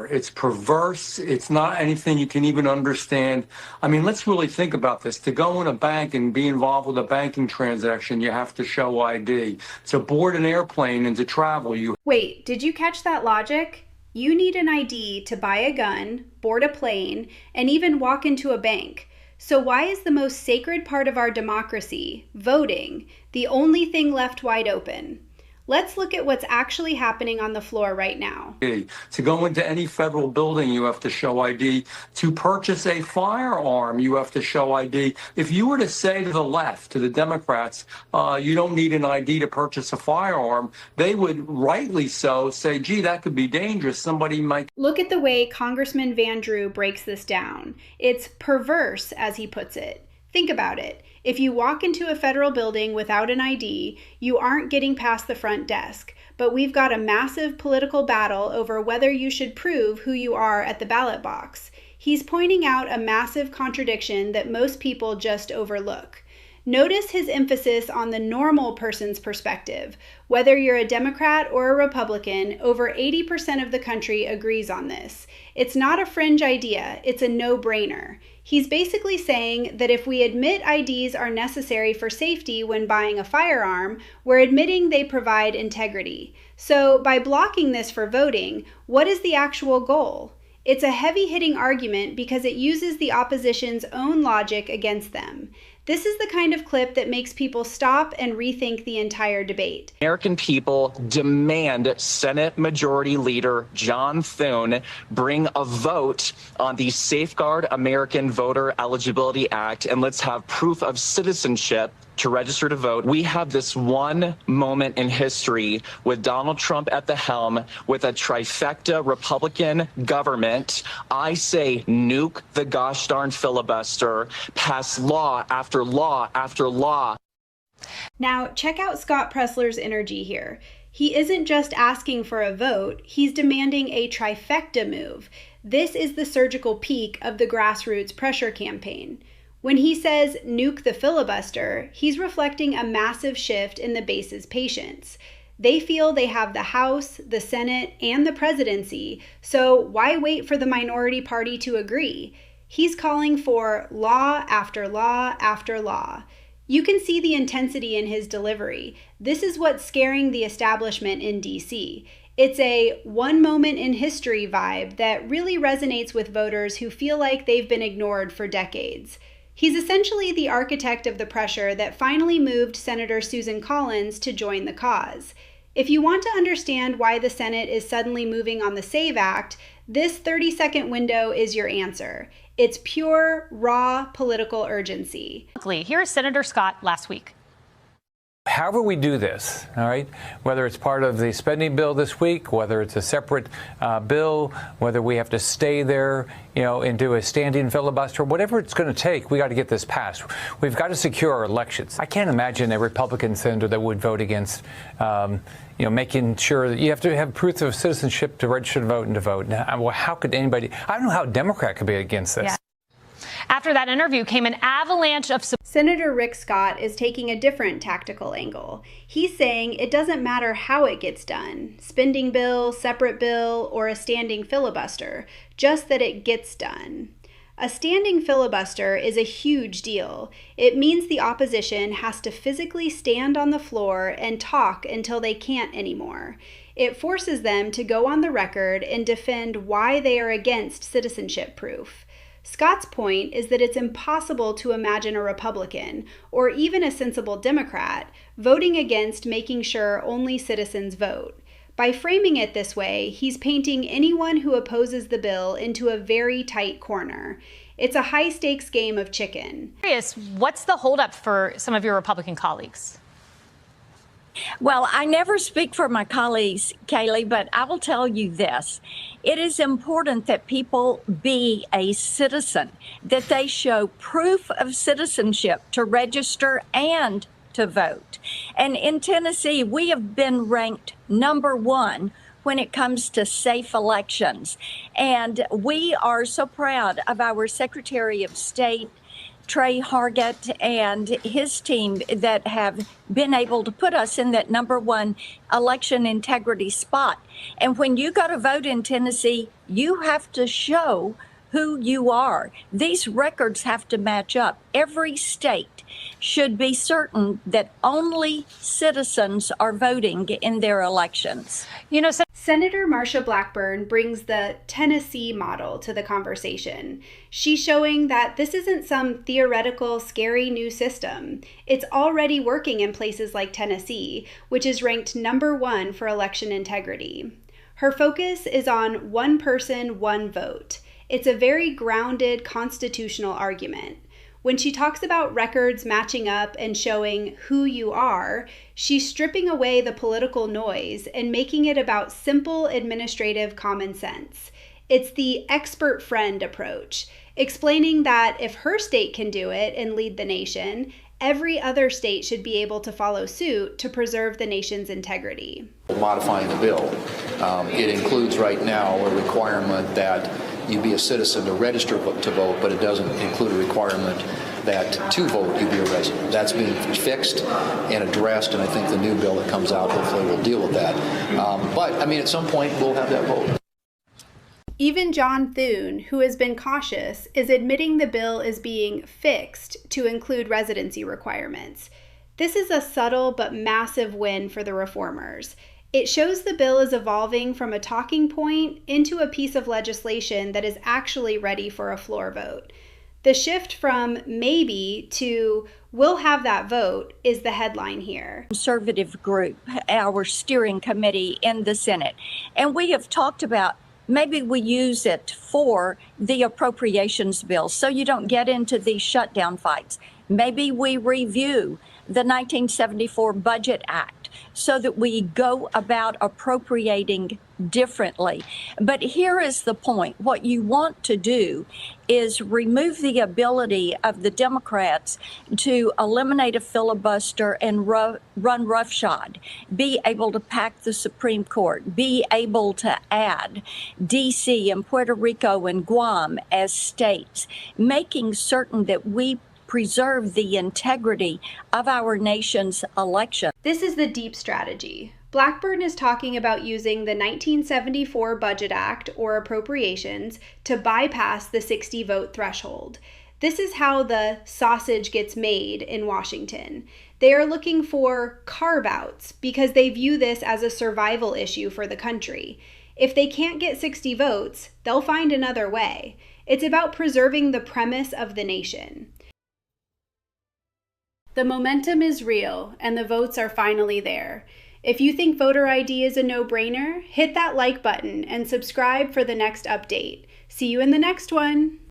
It's perverse. It's not anything you can even understand. I mean, let's really think about this. To go in a bank and be involved with a banking transaction, you have to show ID. To board an airplane and to travel, Wait, did you catch that logic? You need an ID to buy a gun, board a plane, and even walk into a bank. So why is the most sacred part of our democracy, voting, the only thing left wide open? Let's look at what's actually happening on the floor right now. To go into any federal building, you have to show ID. To purchase a firearm, you have to show ID. If you were to say to the left, to the Democrats, you don't need an ID to purchase a firearm, they would rightly so say, gee, that could be dangerous. Somebody might. Look at the way Congressman Van Drew breaks this down. It's perverse, as he puts it. Think about it. If you walk into a federal building without an ID, you aren't getting past the front desk. But we've got a massive political battle over whether you should prove who you are at the ballot box. He's pointing out a massive contradiction that most people just overlook. Notice his emphasis on the normal person's perspective. Whether you're a Democrat or a Republican, over 80% of the country agrees on this. It's not a fringe idea, it's a no-brainer. He's basically saying that if we admit IDs are necessary for safety when buying a firearm, we're admitting they provide integrity. So by blocking this for voting, what is the actual goal? It's a heavy-hitting argument because it uses the opposition's own logic against them. This is the kind of clip that makes people stop and rethink the entire debate. American people demand Senate Majority Leader John Thune bring a vote on the Safeguard American Voter Eligibility Act, and let's have proof of citizenship to register to vote. We have this one moment in history with Donald Trump at the helm, with a trifecta Republican government. I say nuke the gosh darn filibuster, pass law after law after law. Now, check out Scott Presler's energy here. He isn't just asking for a vote, he's demanding a trifecta move. This is the surgical peak of the grassroots pressure campaign. When he says nuke the filibuster, he's reflecting a massive shift in the base's patience. They feel they have the House, the Senate, and the presidency, so why wait for the minority party to agree? He's calling for law after law after law. You can see the intensity in his delivery. This is what's scaring the establishment in D.C. It's a one moment in history vibe that really resonates with voters who feel like they've been ignored for decades. He's essentially the architect of the pressure that finally moved Senator Susan Collins to join the cause. If you want to understand why the Senate is suddenly moving on the SAVE Act, this 30-second window is your answer. It's pure, raw political urgency. Here is Senator Scott last week. However we do this, all right, whether it's part of the spending bill this week, whether it's a separate bill, whether we have to stay there, and do a standing filibuster, whatever it's going to take, we got to get this passed. We've got to secure our elections. I can't imagine a Republican senator that would vote against, making sure that you have to have proof of citizenship to register to vote and to vote. Now, how could anybody? I don't know how a Democrat could be against this. Yeah. After that interview came an avalanche of support. Senator Rick Scott is taking a different tactical angle. He's saying it doesn't matter how it gets done, spending bill, separate bill, or a standing filibuster, just that it gets done. A standing filibuster is a huge deal. It means the opposition has to physically stand on the floor and talk until they can't anymore. It forces them to go on the record and defend why they are against citizenship proof. Scott's point is that it's impossible to imagine a Republican, or even a sensible Democrat, voting against making sure only citizens vote. By framing it this way, he's painting anyone who opposes the bill into a very tight corner. It's a high-stakes game of chicken. What's the holdup for some of your Republican colleagues? Well, I never speak for my colleagues, Kaylee, but I will tell you this. It is important that people be a citizen, that they show proof of citizenship to register and to vote. And in Tennessee, we have been ranked #1 when it comes to safe elections. And we are so proud of our Secretary of State, Trey Hargett and his team that have been able to put us in that #1 election integrity spot. And when you go to vote in Tennessee, you have to show who you are. These records have to match up. Every state should be certain that only citizens are voting in their elections. You know, Senator Marsha Blackburn brings the Tennessee model to the conversation. She's showing that this isn't some theoretical, scary new system. It's already working in places like Tennessee, which is ranked #1 for election integrity. Her focus is on one person, one vote. It's a very grounded constitutional argument. When she talks about records matching up and showing who you are, she's stripping away the political noise and making it about simple administrative common sense. It's the expert friend approach, explaining that if her state can do it and lead the nation, every other state should be able to follow suit to preserve the nation's integrity. Modifying the bill, it includes right now a requirement that you be a citizen to register to vote, but it doesn't include a requirement that to vote you be a resident. That's being fixed and addressed, and I think the new bill that comes out hopefully will deal with that. But I mean, at some point we'll have that vote. Even John Thune, who has been cautious, is admitting the bill is being fixed to include residency requirements. This is a subtle but massive win for the reformers. It shows the bill is evolving from a talking point into a piece of legislation that is actually ready for a floor vote. The shift from maybe to we'll have that vote is the headline here. Conservative group, our steering committee in the Senate, and we have talked about maybe we use it for the appropriations bill so you don't get into these shutdown fights. Maybe we review the 1974 Budget Act so that we go about appropriating differently. But here is the point. What you want to do is remove the ability of the Democrats to eliminate a filibuster and run roughshod, be able to pack the Supreme Court, be able to add D.C. and Puerto Rico and Guam as states, making certain that we preserve the integrity of our nation's election. This is the deep strategy. Blackburn is talking about using the 1974 Budget Act or appropriations to bypass the 60 vote threshold. This is how the sausage gets made in Washington. They are looking for carve-outs because they view this as a survival issue for the country. If they can't get 60 votes, they'll find another way. It's about preserving the premise of the nation. The momentum is real, and the votes are finally there. If you think voter ID is a no-brainer, hit that like button and subscribe for the next update. See you in the next one.